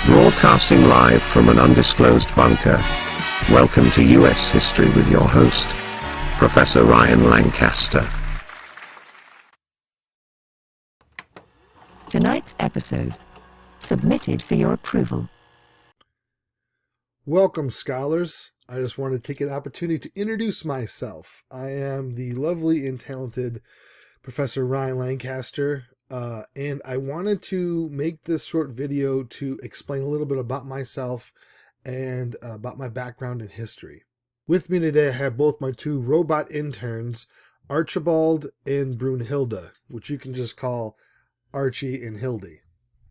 Broadcasting live from an undisclosed bunker. Welcome to US History with your host, Professor RyanGLancaster. Tonight's episode, submitted for your approval. Welcome, scholars. I just want to take an opportunity to introduce myself. I am the lovely and talented Professor RyanGLancaster, and I wanted to make this short video to explain a little bit about myself and about my background in history. With me today, I have both my two robot interns, Archibald and Brunhilde, which you can just call Archie and Hildy.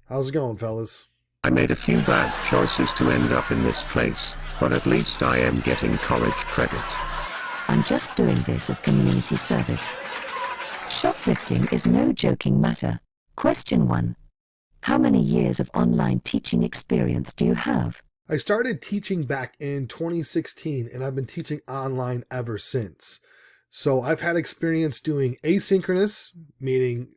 How's it going, fellas? I made a few bad choices to end up in this place, but at least I am getting college credit. I'm just doing this as community service. Shoplifting is no joking matter. Question 1. How many years of online teaching experience do you have? I started teaching back in 2016, and I've been teaching online ever since. So I've had experience doing asynchronous, meaning,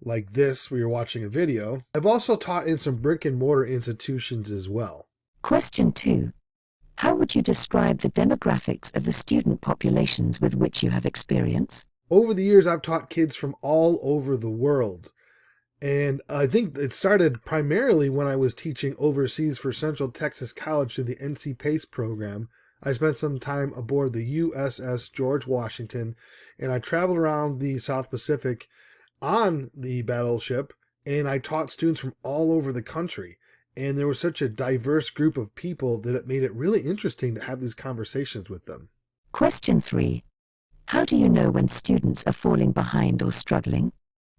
like this, where you're watching a video. I've also taught in some brick and mortar institutions as well. Question 2. How would you describe the demographics of the student populations with which you have experience? Over the years, I've taught kids from all over the world. And I think it started primarily when I was teaching overseas for Central Texas College through the NC PACE program. I spent some time aboard the USS George Washington, and I traveled around the South Pacific on the battleship, and I taught students from all over the country. And there was such a diverse group of people that it made it really interesting to have these conversations with them. Question 3. How do you know when students are falling behind or struggling?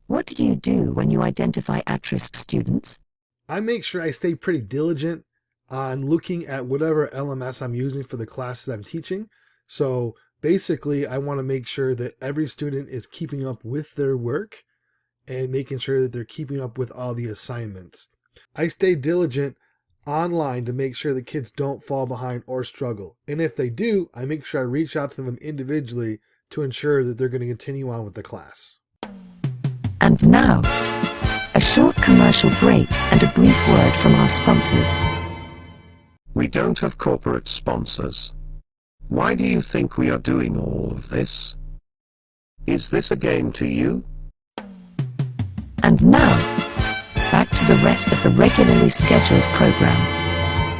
What do you do when you identify at-risk students? I make sure I stay pretty diligent on looking at whatever LMS I'm using for the classes I'm teaching. So basically, I want to make sure that every student is keeping up with their work and making sure that they're keeping up with all the assignments. I stay diligent online to make sure the kids don't fall behind or struggle. And if they do, I make sure I reach out to them individually to ensure that they're going to continue on with the class. And now, a short commercial break and a brief word from our sponsors. We don't have corporate sponsors. Why do you think we are doing all of this? Is this a game to you? And now, back to the rest of the regularly scheduled program.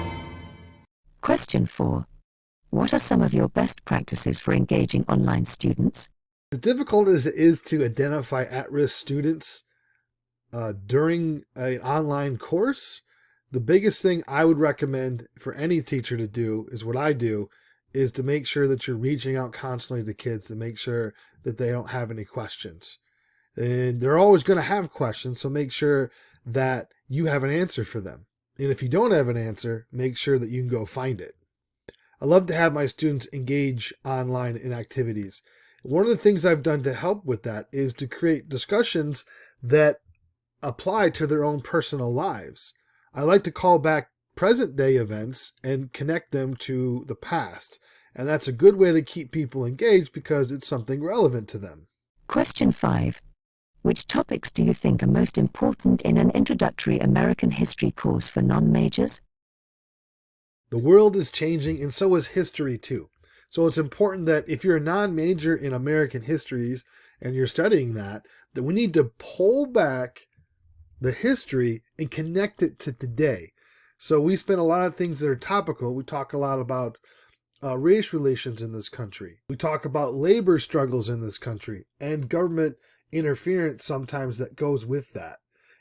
Question 4. What are some of your best practices for engaging online students? As difficult as it is to identify at-risk students during an online course, the biggest thing I would recommend for any teacher to do is what I do, is to make sure that you're reaching out constantly to kids to make sure that they don't have any questions. And they're always going to have questions, so make sure that you have an answer for them. And if you don't have an answer, make sure that you can go find it. I love to have my students engage online in activities. One of the things I've done to help with that is to create discussions that apply to their own personal lives. I like to call back present day events and connect them to the past. And that's a good way to keep people engaged because it's something relevant to them. Question 5. Which topics do you think are most important in an introductory American history course for non-majors? The world is changing, and so is history too. So it's important that if you're a non-major in American histories and you're studying that we need to pull back the history and connect it to today. So we spend a lot of things that are topical. We talk a lot about race relations in this country. We talk about labor struggles in this country and government interference sometimes that goes with that.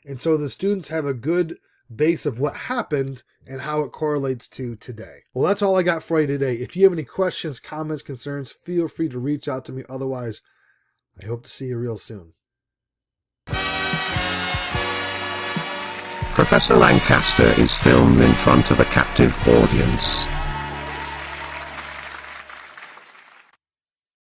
And so the students have a good base of what happened and how it correlates to today. Well, that's all I got for you today. If you have any questions, comments, concerns, feel free to reach out to me. Otherwise, I hope to see you real soon. Professor Lancaster is filmed in front of a captive audience.